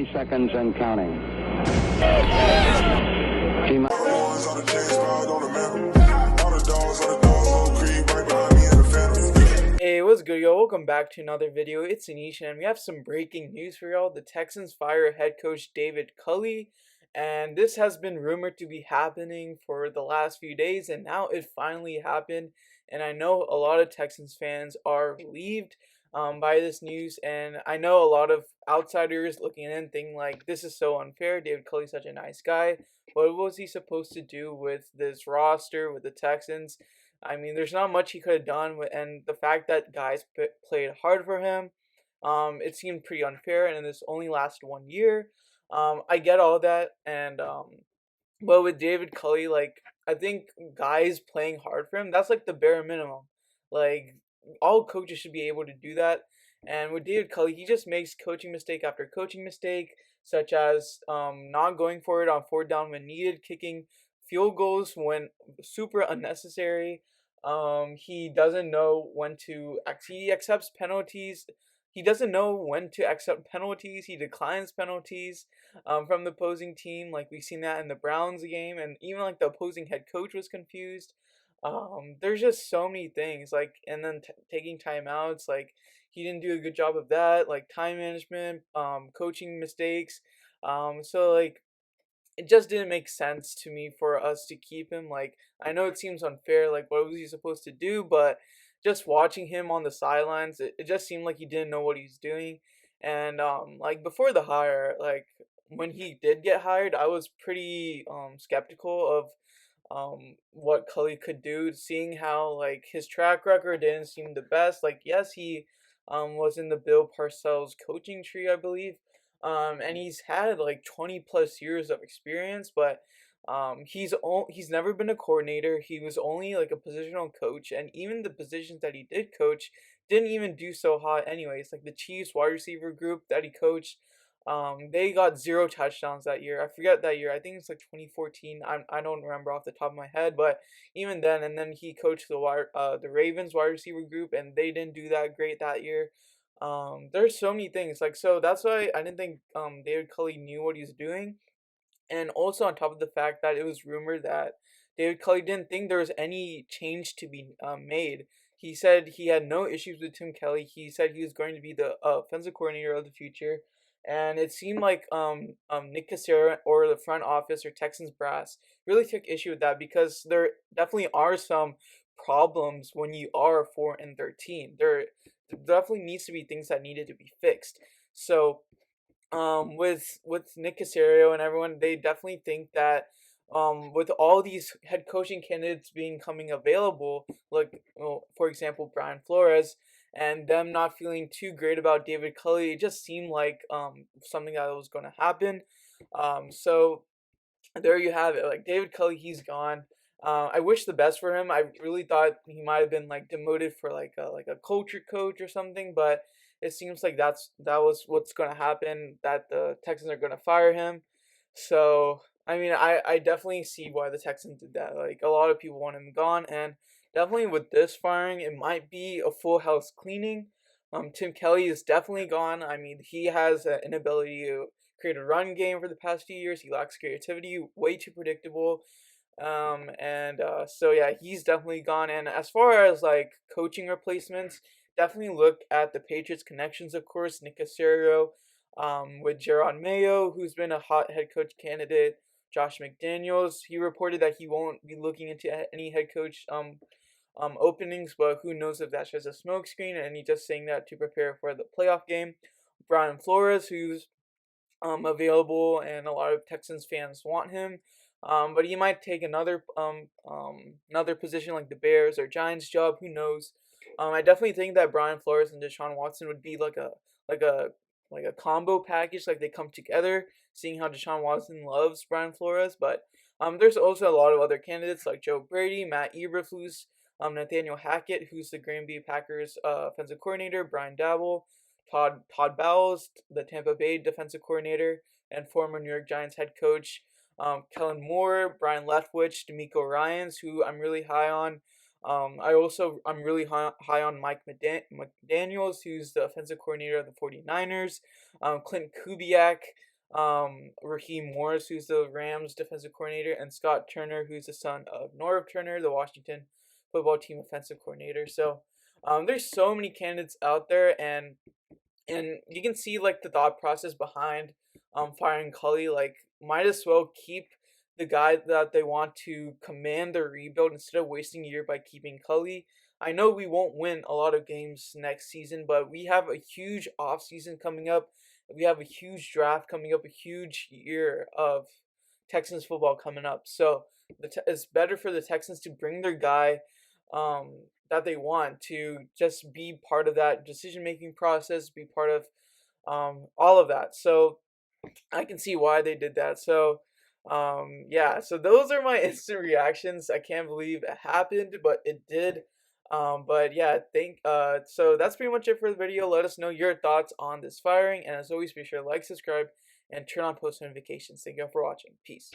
30 seconds and counting. Hey, what's good, y'all? Welcome back to another video. It's Anish, and we have some breaking news for y'all. The Texans fire head coach David Culley, and this has been rumored to be happening for the last few days, and now it finally happened. And I know a lot of Texans fans are relieved by this news, and I know a lot of outsiders looking in thinking like, this is so unfair. David Culley's such a nice guy. What was he supposed to do with this roster, with the Texans? I mean, there's not much he could have done, and the fact that guys played hard for him, it seemed pretty unfair, and this only lasted 1 year. I get all that, and but with David Culley, like, I think guys playing hard for him, that's like the bare minimum. Like, all coaches should be able to do that. And with David Culley, he just makes coaching mistake after coaching mistake, such as not going for it on fourth down when needed, kicking field goals when super unnecessary. He doesn't know when to he accepts penalties. He doesn't know when to accept penalties. He declines penalties from the opposing team. Like, we've seen that in the Browns game, and even like the opposing head coach was confused. There's just so many things, like, and then taking timeouts, like, he didn't do a good job of that, like time management, coaching mistakes. So like, it just didn't make sense to me for us to keep him. Like, I know it seems unfair, like, what was he supposed to do? But just watching him on the sidelines, it just seemed like he didn't know what he's doing. And like, before the hire, like, when he did get hired, I was pretty skeptical of what Culley could do, seeing how, like, his track record didn't seem the best. Like, yes, he was in the Bill Parcells coaching tree, I believe. And he's had like 20 plus years of experience, but he's never been a coordinator. He was only like a positional coach, and even the positions that he did coach didn't even do so hot anyways. Like the Chiefs wide receiver group that he coached, they got 0 touchdowns that year. I forget that year. I think it's like 2014. I don't remember off the top of my head, but even then, and then he coached the Ravens wide receiver group, and they didn't do that great that year. There's so many things, like, so that's why I didn't think David Culley knew what he was doing. And also, on top of the fact that it was rumored that David Culley didn't think there was any change to be made. He said he had no issues with Tim Kelly. He said he was going to be the offensive coordinator of the future. And it seemed like Nick Cassera or the front office or Texans brass really took issue with that, because there definitely are some problems when you are 4-13. There definitely needs to be things that needed to be fixed. So with Nick Casario and everyone, they definitely think that with all these head coaching candidates coming available, like, well, for example, Brian Flores, and them not feeling too great about David Culley, it just seemed like something that was going to happen. So there you have it. Like, David Culley, he's gone. I wish the best for him. I really thought he might have been like demoted for like a culture coach or something, but it seems like that was what's gonna happen. That the Texans are gonna fire him. So I mean, I definitely see why the Texans did that. Like, a lot of people want him gone, and definitely with this firing, it might be a full house cleaning. Tim Kelly is definitely gone. I mean, he has an inability to create a run game for the past few years. He lacks creativity, way too predictable. So yeah, he's definitely gone. And as far as like coaching replacements, definitely look at the Patriots connections, of course. Nick Casario, with Jerod Mayo, who's been a hot head coach candidate. Josh McDaniels, he reported that he won't be looking into any head coach openings, but who knows if that's just a smokescreen, and he's just saying that to prepare for the playoff game. Brian Flores, who's available, and a lot of Texans fans want him. But he might take another position like the Bears or Giants job. Who knows? I definitely think that Brian Flores and Deshaun Watson would be like a like a combo package. Like, they come together. Seeing how Deshaun Watson loves Brian Flores, but there's also a lot of other candidates like Joe Brady, Matt Eberflus, Nathaniel Hackett, who's the Green Bay Packers offensive coordinator, Brian Dabble, Todd Bowles, the Tampa Bay defensive coordinator and former New York Giants head coach, Kellen Moore, Brian Leftwich, D'Amico Ryans, who I'm really high on. I'm really high on Mike McDaniels, who's the offensive coordinator of the 49ers. Clint Kubiak, Raheem Morris, who's the Rams defensive coordinator, and Scott Turner, who's the son of Norv Turner, the Washington football team offensive coordinator. So there's so many candidates out there, and you can see like the thought process behind firing Culley. Like, might as well keep the guy that they want to command the rebuild instead of wasting a year by keeping Culley. I know we won't win a lot of games next season, but we have a huge off season coming up. We have a huge draft coming up, a huge year of Texans football coming up. So it's better for the Texans to bring their guy that they want to just be part of that decision making process, be part of all of that. So I can see why they did that. So yeah, so those are my instant reactions. I can't believe it happened, but it did. But yeah, so that's pretty much it for the video. Let us know your thoughts on this firing, and as always, be sure to like, subscribe, and turn on post notifications. Thank you all for watching. Peace.